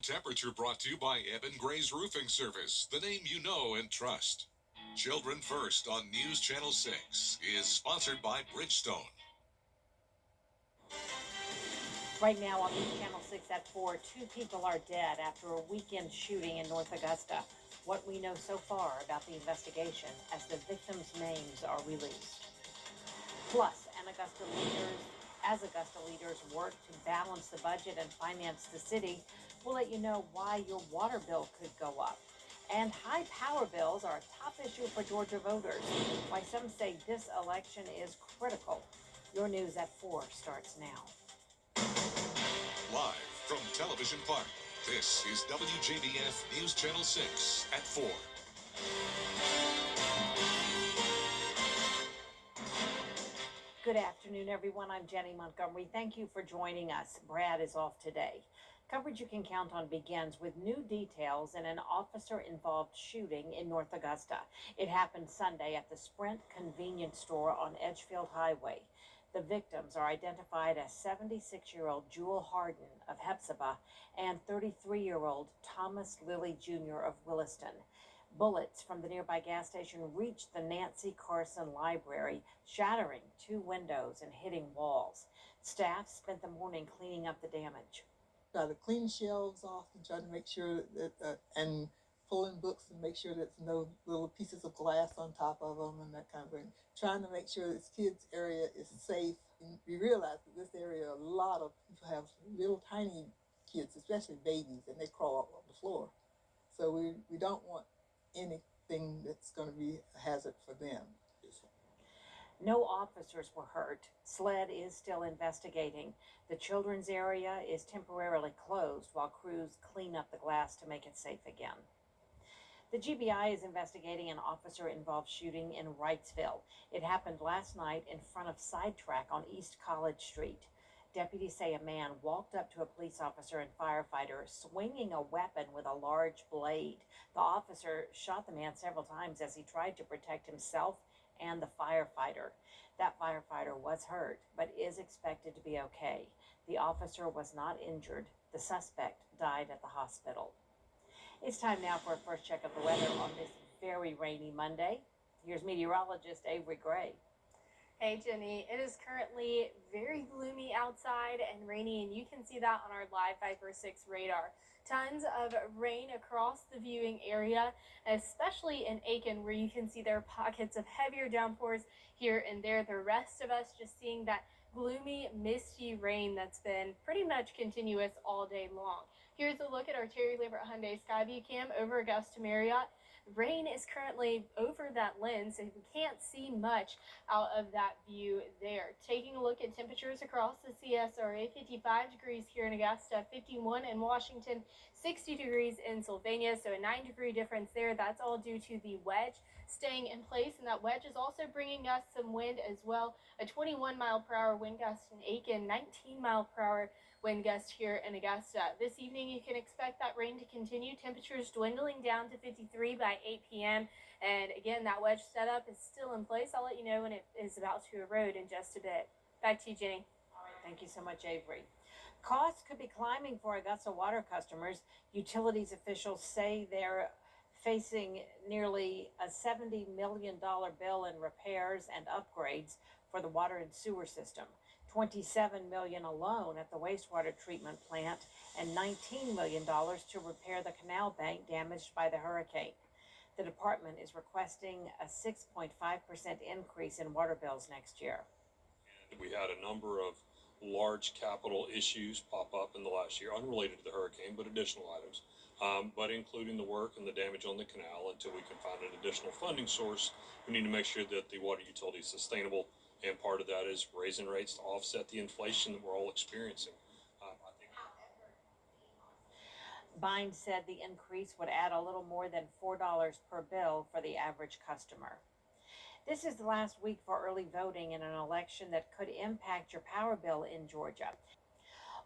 Temperature brought to you by Evan Gray's Roofing Service, the name you know and trust. Children First on News Channel 6 is sponsored by Bridgestone. Right now on News Channel 6 at 4, 2 people are dead after a weekend shooting in North Augusta. What we know so far about the investigation as the victims' names are released. Plus, as Augusta leaders work to balance the budget and finance the city, we'll let you know why your water bill could go up. And high power bills are a top issue for Georgia voters, why some say this election is critical. Your news at 4 starts now. Live from Television Park, this is WJBF News Channel 6 at 4. Good afternoon, everyone. I'm Jenny Montgomery. Thank you for joining us. Brad is off today. Coverage you can count on begins with new details in an officer-involved shooting in North Augusta. It happened Sunday at the Sprint convenience store on Edgefield Highway. The victims are identified as 76-year-old Jewel Harden of Hepzibah and 33-year-old Thomas Lilly Jr. of Williston. Bullets from the nearby gas station reached the Nancy Carson Library, shattering 2 windows and hitting walls. Staff spent the morning cleaning up the damage. Try to clean shelves off and try to make sure that, and pulling books and make sure there's no little pieces of glass on top of them and that kind of thing. Trying to make sure this kids' area is safe. And we realize that this area, a lot of people have little tiny kids, especially babies, and they crawl on the floor. So we don't want anything that's going to be a hazard for them. No officers were hurt. SLED is still investigating. The children's area is temporarily closed while crews clean up the glass to make it safe again. The GBI is investigating an officer-involved shooting in Wrightsville. It happened last night in front of Sidetrack on East College Street. Deputies say a man walked up to a police officer and firefighter swinging a weapon with a large blade. The officer shot the man several times as he tried to protect himself and the firefighter. That firefighter was hurt, but is expected to be okay. The officer was not injured. The suspect died at the hospital. It's time now for a first check of the weather on this very rainy Monday. Here's meteorologist Avery Gray. Hey Jenny, it is currently very gloomy outside and rainy, and you can see that on our live Viper 6 radar. Tons of rain across the viewing area, especially in Aiken, where you can see there are pockets of heavier downpours here and there. The rest of us just seeing that gloomy, misty rain that's been pretty much continuous all day long. Here's a look at our Terry Labor Hyundai Skyview cam over Augusta Marriott. Rain is currently over that lens, so we can't see much out of that view there. Taking a look at temperatures across the CSRA, 55 degrees here in Augusta, 51 in Washington, 60 degrees in Sylvania, so a 9-degree difference there. That's all due to the wedge staying in place, and that wedge is also bringing us some wind as well. A 21-mile-per-hour wind gust in Aiken, 19-mile-per-hour wind gust here in Augusta. This evening, you can expect that rain to continue. Temperatures dwindling down to 53 by 8 p.m. And again, that wedge setup is still in place. I'll let you know when it is about to erode in just a bit. Back to you, Jenny. All right, thank you so much, Avery. Costs could be climbing for Augusta water customers. Utilities officials say they're facing nearly a $70 million bill in repairs and upgrades for the water and sewer system. $27 million alone at the wastewater treatment plant and $19 million to repair the canal bank damaged by the hurricane. The department is requesting a 6.5% increase in water bills next year. We had a number of large capital issues pop up in the last year, unrelated to the hurricane, but additional items, but including the work and the damage on the canal. Until we can find an additional funding source, we need to make sure that the water utility is sustainable, and part of that is raising rates to offset the inflation that we're all experiencing. Bynes said the increase would add a little more than $4 per bill for the average customer. This is the last week for early voting in an election that could impact your power bill in Georgia.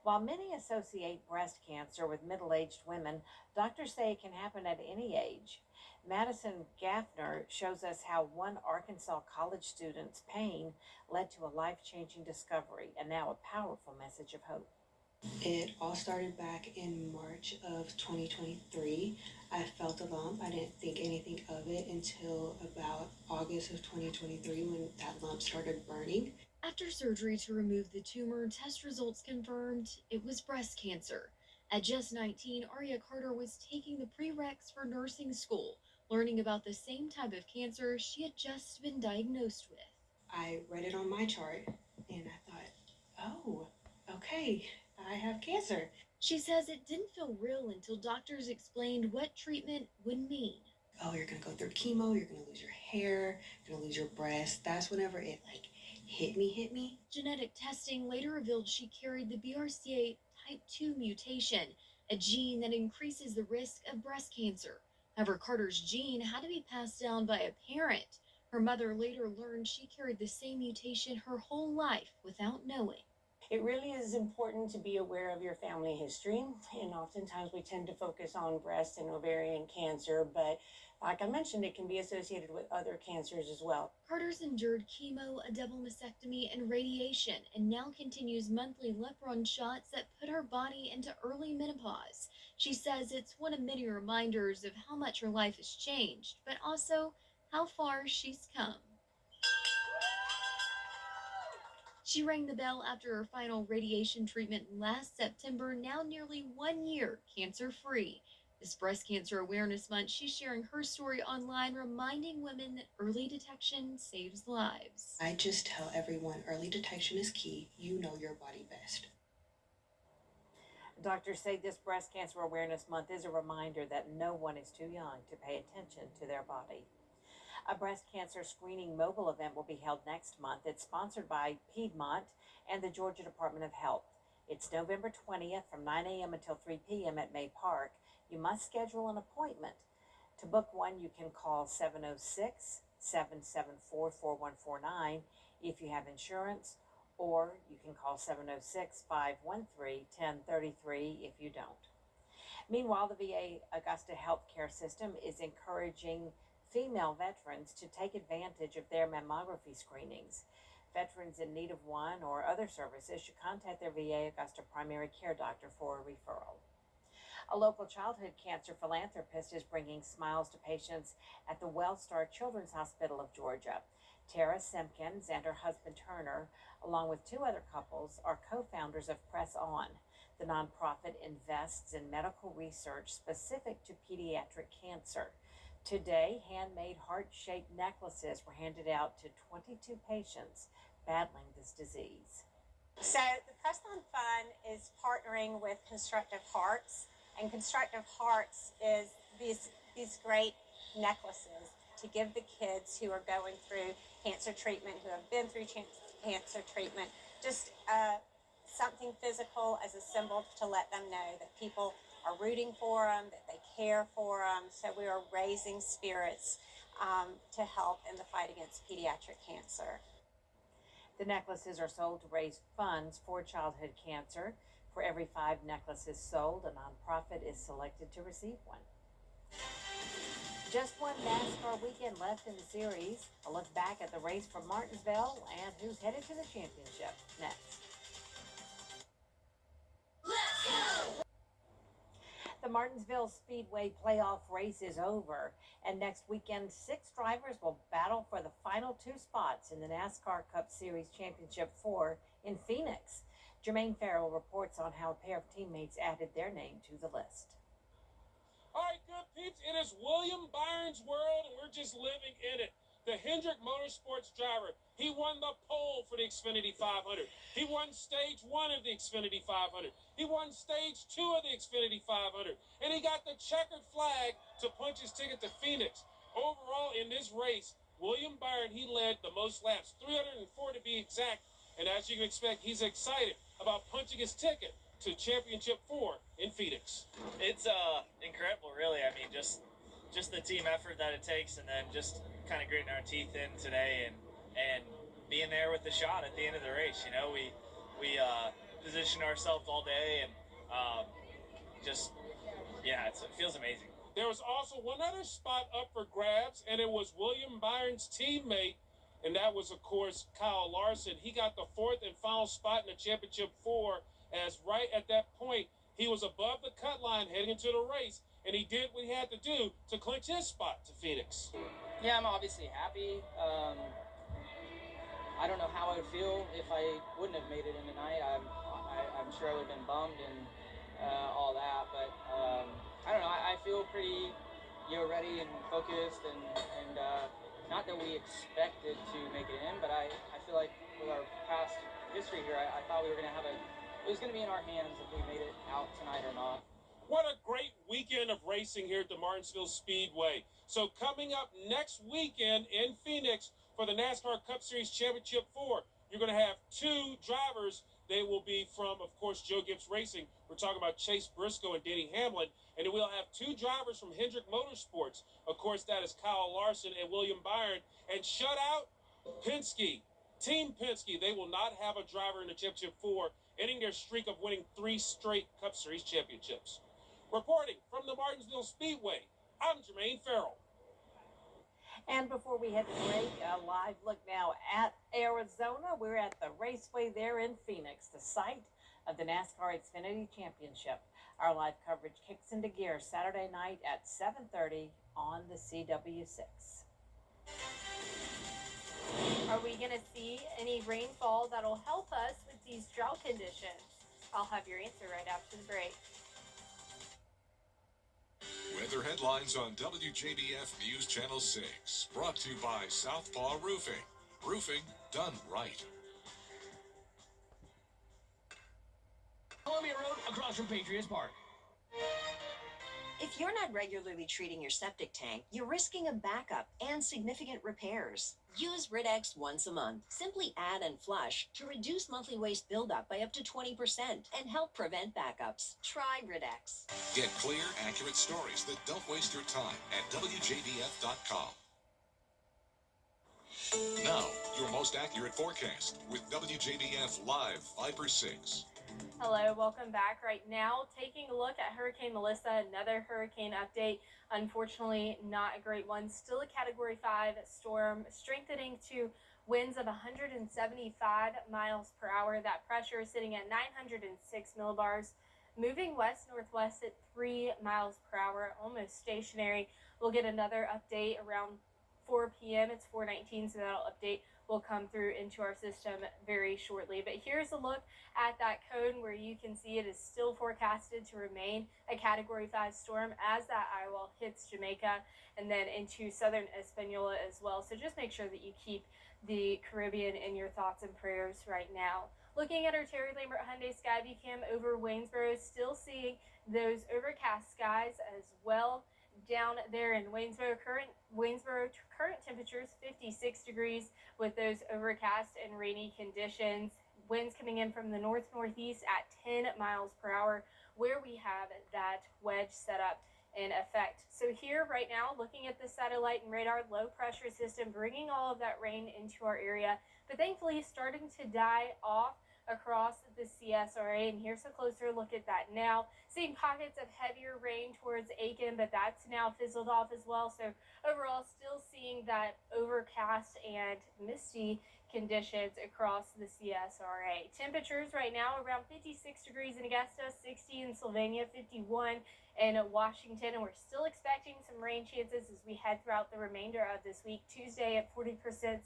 While many associate breast cancer with middle-aged women, doctors say it can happen at any age. Madison Gaffner shows us how one Arkansas college student's pain led to a life-changing discovery and now a powerful message of hope. It all started back in March of 2023. I felt a lump. I didn't think anything of it until about August of 2023 when that lump started burning. After surgery to remove the tumor, test results confirmed it was breast cancer. At just 19, Aria Carter was taking the prereqs for nursing school, learning about the same type of cancer she had just been diagnosed with. I read it on my chart and I thought, oh, okay, I have cancer. She says it didn't feel real until doctors explained what treatment would mean. Oh, you're gonna go through chemo, you're gonna lose your hair, you're gonna lose your breast. That's whenever it hit me. Genetic testing later revealed she carried the BRCA type 2 mutation, a gene that increases the risk of breast cancer. However, Carter's gene had to be passed down by a parent. Her mother later learned she carried the same mutation her whole life without knowing. It really is important to be aware of your family history, and oftentimes we tend to focus on breast and ovarian cancer, but like I mentioned, it can be associated with other cancers as well. Carter's endured chemo, a double mastectomy, and radiation, and now continues monthly Lepron shots that put her body into early menopause. She says it's one of many reminders of how much her life has changed, but also how far she's come. She rang the bell after her final radiation treatment last September, now nearly 1 year cancer-free. This Breast Cancer Awareness Month, she's sharing her story online, reminding women that early detection saves lives. I just tell everyone early detection is key. You know your body best. Doctors say this Breast Cancer Awareness Month is a reminder that no one is too young to pay attention to their body. A breast cancer screening mobile event will be held next month. It's sponsored by Piedmont and the Georgia Department of Health. It's November 20th from 9 a.m. until 3 p.m. at May Park. You must schedule an appointment. To book one, you can call 706-774-4149 if you have insurance, or you can call 706-513-1033 if you don't. Meanwhile, the VA Augusta Healthcare System is encouraging female veterans to take advantage of their mammography screenings. Veterans in need of one or other services should contact their VA Augusta primary care doctor for a referral. A local childhood cancer philanthropist is bringing smiles to patients at the WellStar Children's Hospital of Georgia. Tara Simpkins and her husband Turner, along with two other couples, are co-founders of Press On. The nonprofit invests in medical research specific to pediatric cancer. Today, handmade heart-shaped necklaces were handed out to 22 patients battling this disease. So the Press On Fund is partnering with Constructive Hearts, and Constructive Hearts is these great necklaces to give the kids who are going through cancer treatment, who have been through cancer treatment, just something physical as a symbol to let them know that people are rooting for them, that they care for them. So we are raising spirits to help in the fight against pediatric cancer. The necklaces are sold to raise funds for childhood cancer. For every 5 necklaces sold, a nonprofit is selected to receive one. Just one NASCAR weekend left in the series. A look back at the race from Martinsville and who's headed to the championship next. The Martinsville Speedway playoff race is over, and next weekend 6 drivers will battle for the final 2 spots in the NASCAR Cup Series Championship 4 in Phoenix. Jermaine Farrell reports on how a pair of teammates added their name to the list. All right, good peeps, it is William Byron's world, and we're just living in it. The Hendrick Motorsports driver, he won the pole for the Xfinity 500. He won stage 1 of the Xfinity 500. He won stage 2 of the Xfinity 500. And he got the checkered flag to punch his ticket to Phoenix. Overall, in this race, William Byron, he led the most laps, 304 to be exact. And as you can expect, he's excited about punching his ticket to Championship 4 in Phoenix. It's incredible, really. I mean, just the team effort that it takes, and then just kind of gritting our teeth in today and being there with the shot at the end of the race. You know, we positioned ourselves all day, and it feels amazing. There was also one other spot up for grabs, and it was William Byron's teammate, and that was, of course, Kyle Larson. He got the 4th and final spot in the Championship 4, as right at that point, he was above the cut line heading into the race, and he did what he had to do to clinch his spot to Phoenix. Yeah, I'm obviously happy. I don't know how I would feel if I wouldn't have made it in tonight. I'm sure I would have been bummed and all that, but I don't know. I feel pretty, ready and focused, and not that we expected to make it in, but I feel like with our past history here, I thought we were going to have it was going to be in our hands if we made it out tonight or not. What a great weekend of racing here at the Martinsville Speedway. So coming up next weekend in Phoenix for the NASCAR Cup Series Championship 4, you're going to have two drivers. They will be from, of course, Joe Gibbs Racing. We're talking about Chase Briscoe and Denny Hamlin. And then we'll have two drivers from Hendrick Motorsports. Of course, that is Kyle Larson and William Byron. And shut out Penske. Team Penske, they will not have a driver in the Championship 4, ending their streak of winning 3 straight Cup Series championships. Reporting from the Martinsville Speedway, I'm Jermaine Farrell. And before we head to break, a live look now at Arizona. We're at the raceway there in Phoenix, the site of the NASCAR Xfinity Championship. Our live coverage kicks into gear Saturday night at 7:30 on the CW6. Are we going to see any rainfall that'll help us with these drought conditions? I'll have your answer right after the break. Weather headlines on WJBF News Channel 6. Brought to you by Southpaw Roofing. Roofing done right. Columbia Road across from Patriots Park. If you're not regularly treating your septic tank, you're risking a backup and significant repairs. Use Rid-X once a month. Simply add and flush to reduce monthly waste buildup by up to 20% and help prevent backups. Try Rid-X. Get clear, accurate stories that don't waste your time at WJBF.com. Now, your most accurate forecast with WJBF Live Viper 6. Hello, welcome back. Right now, taking a look at Hurricane Melissa, another hurricane update. Unfortunately, not a great one. Still a Category 5 storm, strengthening to winds of 175 miles per hour. That pressure is sitting at 906 millibars, moving west-northwest at 3 miles per hour, almost stationary. We'll get another update around 4 p.m. It's 4:19, so that'll update will come through into our system very shortly. But here's a look at that cone where you can see it is still forecasted to remain a Category 5 storm as that eye wall hits Jamaica and then into southern Hispaniola as well. So just make sure that you keep the Caribbean in your thoughts and prayers right now. Looking at our Terry Lambert Hyundai Skyview Cam over Waynesboro, still seeing those overcast skies as well. Down there in Waynesboro, current temperatures 56 degrees with those overcast and rainy conditions. Winds coming in from the north-northeast at 10 miles per hour, where we have that wedge set up in effect. So here right now, looking at the satellite and radar, low pressure system bringing all of that rain into our area, but thankfully starting to die off across the CSRA. And here's a closer look at that now. Seeing pockets of heavier rain towards Aiken, but that's now fizzled off as well. So overall, still seeing that overcast and misty conditions across the CSRA. Temperatures right now around 56 degrees in Augusta, 60 in Sylvania, 51 in Washington, and we're still expecting some rain chances as we head throughout the remainder of this week. Tuesday at 40%,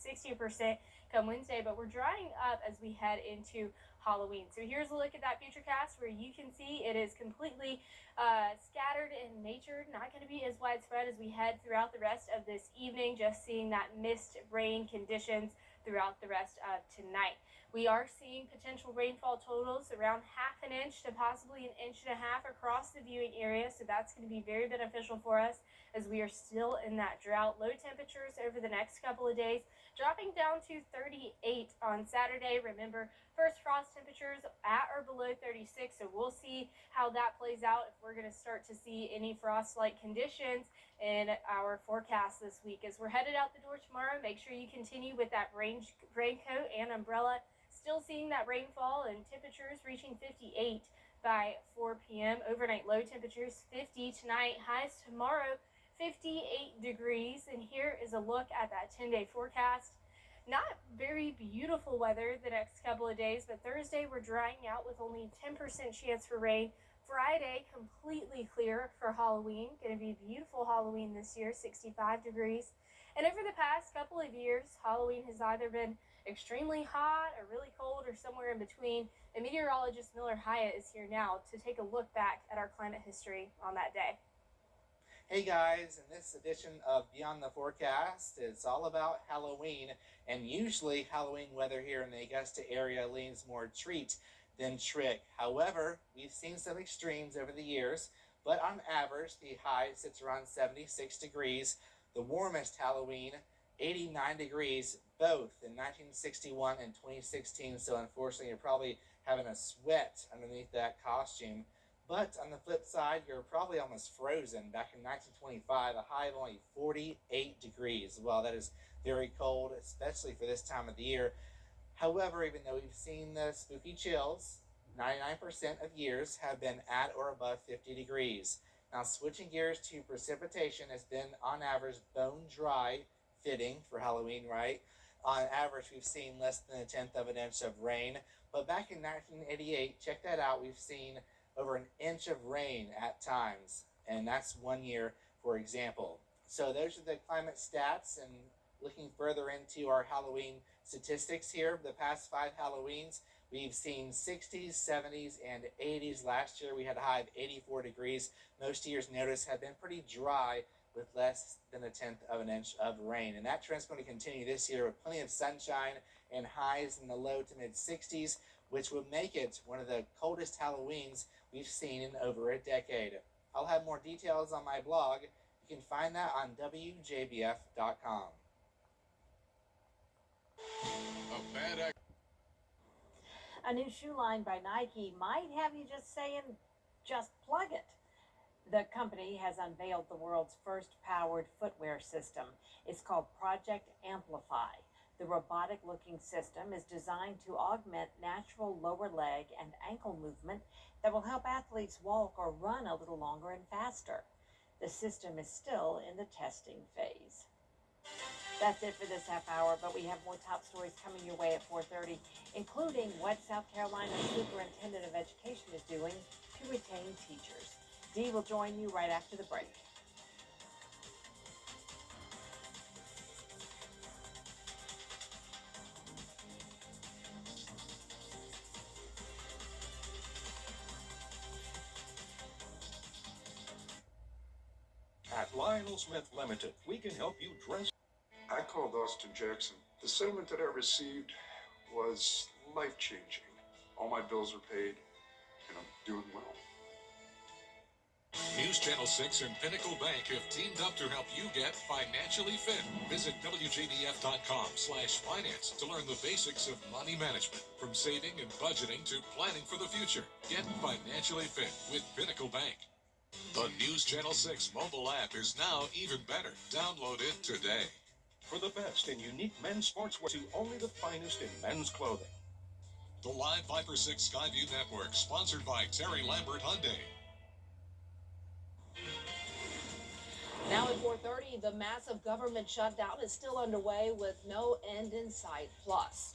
60% come Wednesday, but we're drying up as we head into Halloween. So here's a look at that futurecast where you can see it is completely scattered in nature, not going to be as widespread as we head throughout the rest of this evening, just seeing that mist rain conditions throughout the rest of tonight. We are seeing potential rainfall totals around half an inch to possibly 1.5 inches across the viewing area, so that's going to be very beneficial for us as we are still in that drought. Low temperatures over the next couple of days, dropping down to 38 on Saturday. Remember, first frost temperatures at or below 36, so we'll see how that plays out if we're going to start to see any frost-like conditions in our forecast this week. As we're headed out the door tomorrow, make sure you continue with that raincoat and umbrella. Still seeing that rainfall and temperatures reaching 58 by 4 p.m. Overnight low temperatures 50 tonight, highs tomorrow 58 degrees. And here is a look at that 10-day forecast. not very beautiful weather the next couple of days, but Thursday we're drying out with only 10% chance for rain. Friday, completely clear for Halloween. Going to be a beautiful Halloween this year, 65 degrees. And over the past couple of years, Halloween has either been extremely hot or really cold or somewhere in between. And meteorologist Miller Hyatt is here now to take a look back at our climate history on that day. Hey guys, in this edition of Beyond the Forecast, it's all about Halloween, and usually Halloween weather here in the Augusta area leans more treat than trick. However, we've seen some extremes over the years, but on average, the high sits around 76 degrees. The warmest Halloween, 89 degrees, both in 1961 and 2016, so unfortunately you're probably having a sweat underneath that costume. But on the flip side, you're probably almost frozen. Back in 1925, a high of only 48 degrees. Well, that is very cold, especially for this time of the year. However, even though we've seen the spooky chills, 99% of years have been at or above 50 degrees. Now, switching gears to precipitation has been, on average, bone dry fitting for Halloween, right? On average, we've seen less than 1/10 of an inch of rain. But back in 1988, check that out, we've seen over an inch of rain at times, and that's 1 year, for example. So those are the climate stats, and looking further into our Halloween statistics here, the past 5 Halloweens, we've seen 60s, 70s, and 80s. Last year we had a high of 84 degrees. Most years, notice, have been pretty dry with less than 1/10 of an inch of rain, and that trend's going to continue this year with plenty of sunshine and highs in the low to mid 60s, which would make it one of the coldest Halloweens we've seen in over a decade. I'll have more details on my blog. You can find that on WJBF.com. A new shoe line by Nike might have you just saying, just plug it. The company has unveiled the world's first powered footwear system. It's called Project Amplify. The robotic-looking system is designed to augment natural lower leg and ankle movement that will help athletes walk or run a little longer and faster. The system is still in the testing phase. That's it for this half hour, but we have more top stories coming your way at 4:30, including what South Carolina's Superintendent of Education is doing to retain teachers. Dee will join you right after the break. At Lionel Smith Limited, we can help you dress. I called Austin Jackson. The settlement that I received was life-changing. All my bills are paid, and I'm doing well. News Channel 6 and Pinnacle Bank have teamed up to help you get financially fit. Visit WJBF.com/finance to learn the basics of money management, from saving and budgeting to planning for the future. Get financially fit with Pinnacle Bank. The News Channel 6 mobile app is now even better. Download it today. For the best in unique men's sportswear to only the finest in men's clothing. The Live Viper 6 Skyview Network, sponsored by Terry Lambert Hyundai. Now at 4:30, the massive government shutdown is still underway with no end in sight. Plus,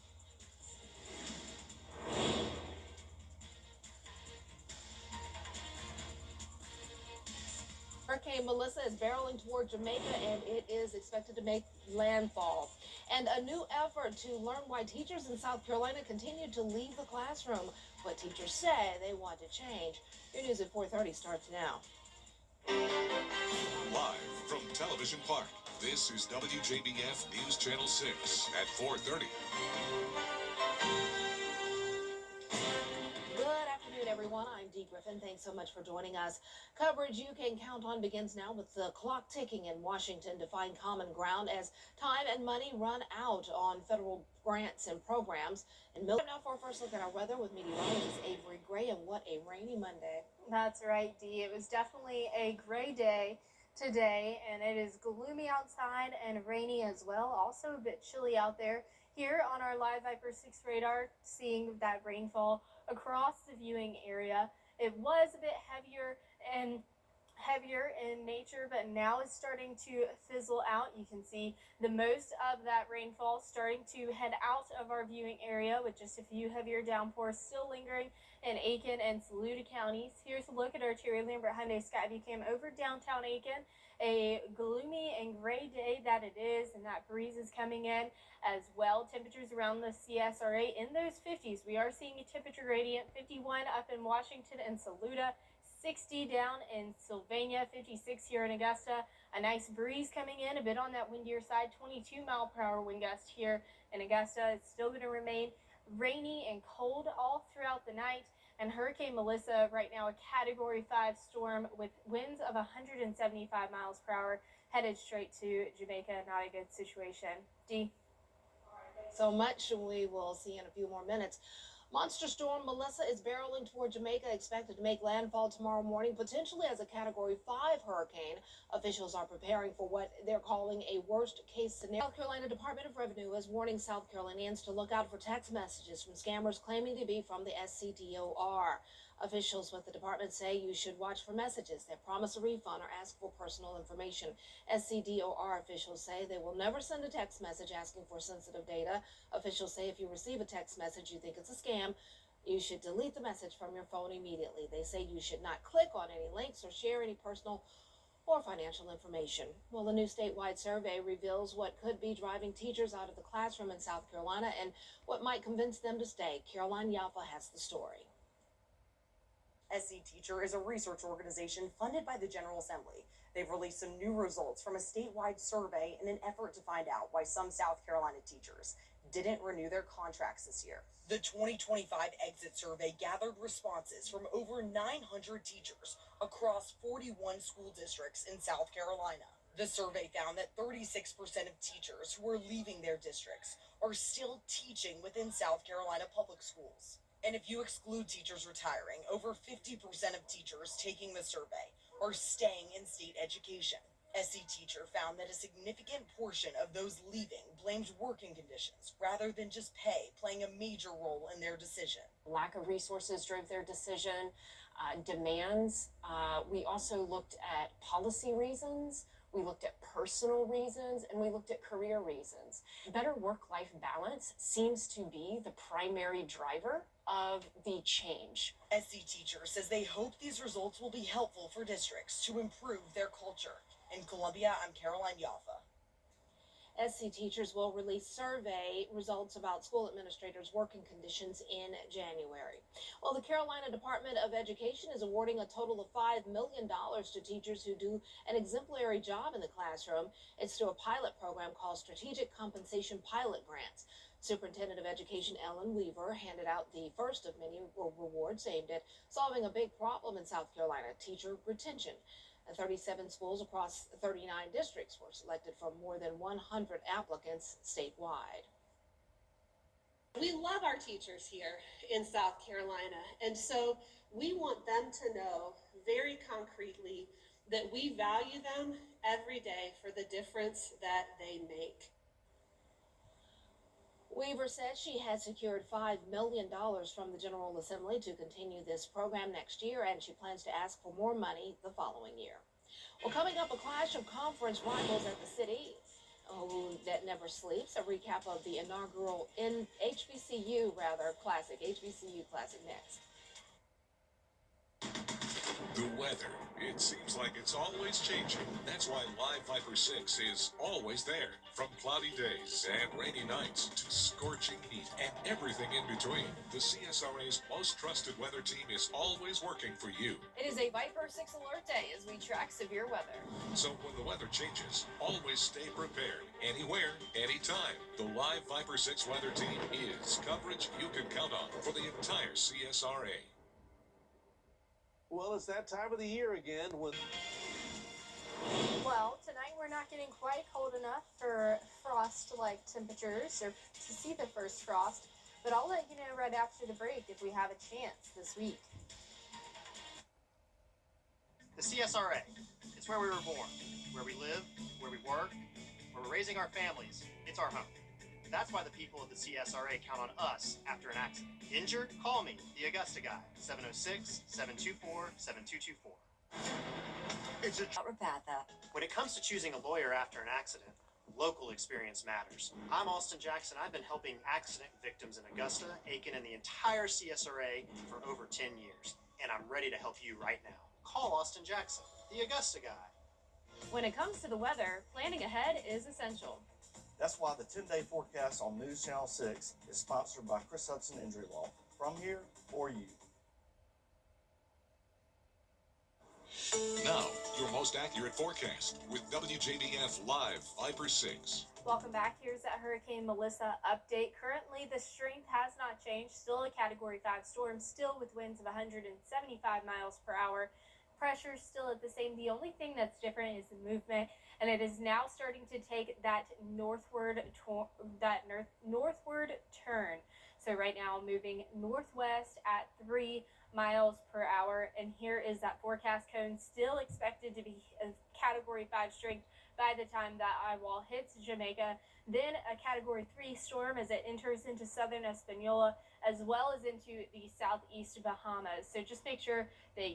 Hurricane Melissa is barreling toward Jamaica, and it is expected to make landfall. And a new effort to learn why teachers in South Carolina continue to leave the classroom. What teachers say they want to change. Your news at 4:30 starts now. Live from Television Park, this is WJBF News Channel 6 at 4:30. Good afternoon, everyone. I'm Dee Griffin. Thanks so much for joining us. Coverage you can count on begins now with the clock ticking in Washington to find common ground as time and money run out on federal grants and programs. And now for a first look at our weather with meteorologist Avery Gray, and what a rainy Monday. That's right, Dee. It was definitely a gray day today, and it is gloomy outside and rainy as well. Also a bit chilly out there. Here on our Live Viper 6 radar, seeing that rainfall across the viewing area. It was a bit heavier and heavier in nature, but now it's starting to fizzle out. You can see the most of that rainfall starting to head out of our viewing area, with just a few heavier downpours still lingering in Aiken and Saluda counties. Here's a look at our Terry Lambert Hyundai Skyview Cam over downtown Aiken. A gloomy and gray day that it is, and that breeze is coming in as well. Temperatures around the CSRA in those 50s. We are seeing a temperature gradient, 51 up in Washington and Saluda, 60 down in Sylvania, 56 here in Augusta. A nice breeze coming in, a bit on that windier side, 22-mile-per-hour wind gust here in Augusta. It's still going to remain rainy and cold all throughout the night. And Hurricane Melissa, right now a Category 5 storm with winds of 175 miles per hour, headed straight to Jamaica. Not a good situation. Dee? So much we will see in a few more minutes. Monster storm Melissa is barreling toward Jamaica, expected to make landfall tomorrow morning, potentially as a Category 5 hurricane. Officials are preparing for what they're calling a worst-case scenario. South Carolina Department of Revenue is warning South Carolinians to look out for text messages from scammers claiming to be from the SCDOR. Officials with the department say you should watch for messages that promise a refund or ask for personal information. SCDOR officials say they will never send a text message asking for sensitive data. Officials say if you receive a text message you think it's a scam, you should delete the message from your phone immediately. They say you should not click on any links or share any personal or financial information. Well, the new statewide survey reveals what could be driving teachers out of the classroom in South Carolina and what might convince them to stay. Caroline Yaffa has the story. SC Teacher is a research organization funded by the General Assembly. They've released some new results from a statewide survey in an effort to find out why some South Carolina teachers didn't renew their contracts this year. The 2025 exit survey gathered responses from over 900 teachers across 41 school districts in South Carolina. The survey found that 36% of teachers who are leaving their districts are still teaching within South Carolina public schools. And if you exclude teachers retiring, over 50% of teachers taking the survey are staying in state education. SC Teacher found that a significant portion of those leaving blamed working conditions rather than just pay playing a major role in their decision. Lack of resources drove their decision, demands. We also looked at policy reasons. We looked at personal reasons, and we looked at career reasons. Better work-life balance seems to be the primary driver of the change. SC Teacher says they hope these results will be helpful for districts to improve their culture. In Columbia, I'm Caroline Yaffa. SC Teachers will release survey results about school administrators' working conditions in January. Well, the Carolina Department of Education is awarding a total of $5 million to teachers who do an exemplary job in the classroom. It's through a pilot program called Strategic Compensation Pilot Grants. Superintendent of Education Ellen Weaver handed out the first of many rewards aimed at solving a big problem in South Carolina, teacher retention. 37 schools across 39 districts were selected from more than 100 applicants statewide. We love our teachers here in South Carolina, and so we want them to know very concretely that we value them every day for the difference that they make. Weaver says she has secured $5 million from the General Assembly to continue this program next year, and she plans to ask for more money the following year. Well, coming up, a clash of conference rivals at the city that never sleeps. A recap of the inaugural HBCU Classic next. The weather. It seems like it's always changing. That's why Live Viper 6 is always there. From cloudy days and rainy nights to scorching heat and everything in between, the CSRA's most trusted weather team is always working for you. It is a Viper 6 alert day as we track severe weather. So when the weather changes, always stay prepared. Anywhere, anytime. The Live Viper 6 weather team is coverage you can count on for the entire CSRA. Well, it's that time of the year again when... Well, tonight we're not getting quite cold enough for frost-like temperatures or to see the first frost, but I'll let you know right after the break if we have a chance this week. The CSRA, it's where we were born, where we live, where we work, where we're raising our families. It's our home. That's why the people of the CSRA count on us after an accident. Injured? Call me, the Augusta guy, 706-724-7224. It's a When it comes to choosing a lawyer after an accident, local experience matters. I'm Austin Jackson. I've been helping accident victims in Augusta, Aiken, and the entire CSRA for over 10 years. And I'm ready to help you right now. Call Austin Jackson, the Augusta guy. When it comes to the weather, planning ahead is essential. That's why the 10-day forecast on News Channel 6 is sponsored by Chris Hudson Injury Law. From here for you. Now, your most accurate forecast with WJBF Live Viper 6. Welcome back. Here's that Hurricane Melissa update. Currently, the strength has not changed. Still a Category 5 storm, still with winds of 175 miles per hour. Pressure still at the same. The only thing that's different is the movement, and it is now starting to take that northward turn. So right now, moving northwest at 3 miles per hour, and here is that forecast cone, still expected to be a Category 5 strength by the time that eyewall hits Jamaica. Then a Category 3 storm as it enters into southern Hispaniola, as well as into the southeast Bahamas. So just make sure that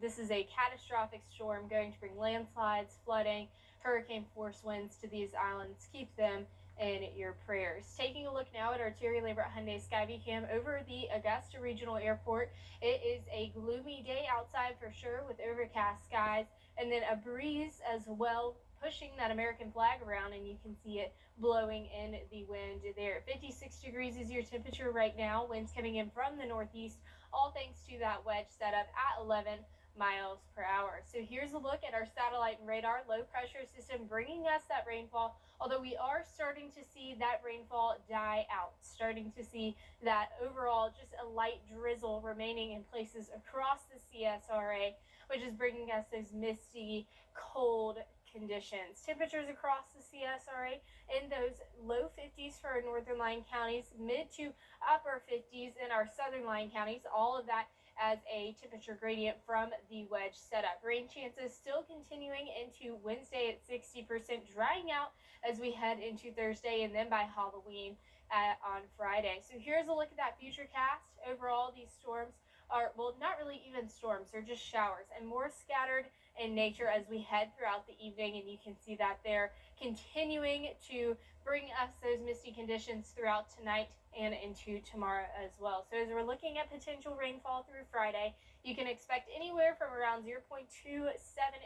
this is a catastrophic storm going to bring landslides, flooding, hurricane force winds to these islands. Keep them in your prayers. Taking a look now at our Terry Labor Hyundai Skyview Cam over the Augusta Regional Airport. It is a gloomy day outside for sure, with overcast skies and then a breeze as well, pushing that American flag around, and you can see it blowing in the wind there. 56 degrees is your temperature right now. Winds coming in from the northeast, all thanks to that wedge setup at 11 miles per hour. So here's a look at our satellite and radar. Low pressure system bringing us that rainfall, although we are starting to see that rainfall die out, starting to see that overall just a light drizzle remaining in places across the CSRA, which is bringing us those misty, cold conditions. Temperatures across the CSRA in those low 50s for our northern line counties, mid to upper 50s in our southern line counties. All of that as a temperature gradient from the wedge setup. Rain chances still continuing into Wednesday at 60%, drying out as we head into Thursday, and then by Halloween on Friday. So here's a look at that future cast. Overall, these storms are, well, not really even storms, they're just showers, and more scattered in nature as we head throughout the evening, and you can see that they're continuing to bring us those misty conditions throughout tonight and into tomorrow as well. So as we're looking at potential rainfall through Friday, you can expect anywhere from around 0.27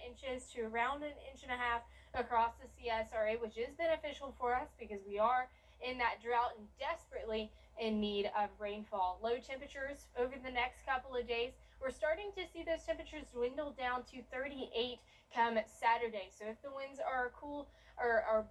inches to around 1.5 inches across the CSRA, which is beneficial for us because we are in that drought and desperately in need of rainfall. Low temperatures over the next couple of days. We're starting to see those temperatures dwindle down to 38 come Saturday. So if the winds are cool or are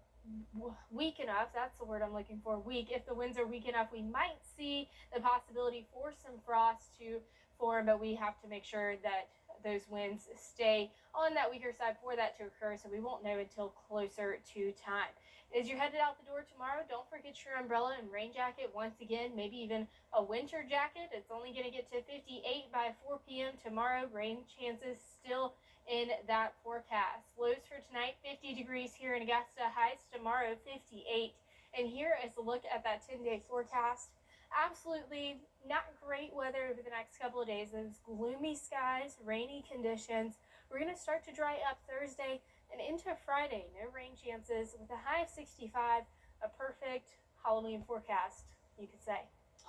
weak enough, that's the word I'm looking for, weak. If the winds are weak enough, we might see the possibility for some frost to form, but we have to make sure that those winds stay on that weaker side for that to occur, so we won't know until closer to time. As you're headed out the door tomorrow, don't forget your umbrella and rain jacket once again, maybe even a winter jacket. It's only going to get to 58 by 4 p.m. tomorrow. Rain chances still in that forecast. Lows for tonight, 50 degrees here in Augusta. Highs tomorrow, 58. And here is a look at that 10-day forecast. Absolutely not great weather over the next couple of days. Those gloomy skies, rainy conditions. We're going to start to dry up Thursday and into Friday. No rain chances with a high of 65. A perfect Halloween forecast, you could say.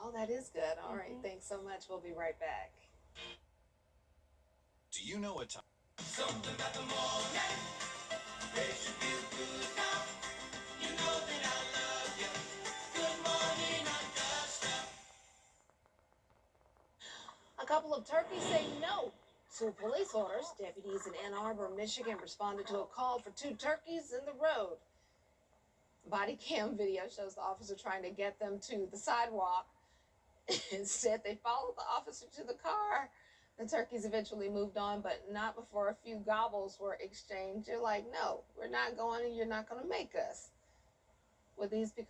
Oh, that is good. All right. Thanks so much. We'll be right back. Do you know a time? Something about the morning makes you feel good now. You know that I love you. Good morning, Augusta. A couple of turkeys say no to police orders. Deputies in Ann Arbor, Michigan responded to a call for 2 turkeys in the road. Body cam video shows the officer trying to get them to the sidewalk. Instead, they followed the officer to the car. The turkeys eventually moved on, but not before a few gobbles were exchanged. You're like, no, we're not going, and you're not going to make us. Would these be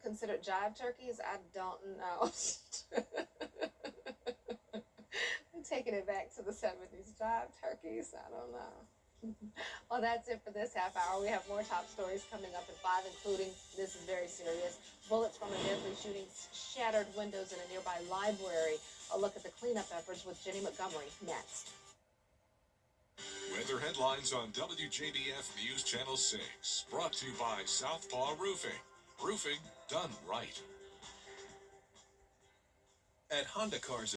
considered jive turkeys? I don't know. I'm taking it back to the 70s. Jive turkeys? I don't know. Well, that's it for this half hour. We have more top stories coming up at 5, including, this is very serious, bullets from a deadly shooting shattered windows in a nearby library. A look at the cleanup efforts with Jenny Montgomery next. Weather headlines on WJBF News Channel 6. Brought to you by Southpaw Roofing. Roofing done right. At Honda Cars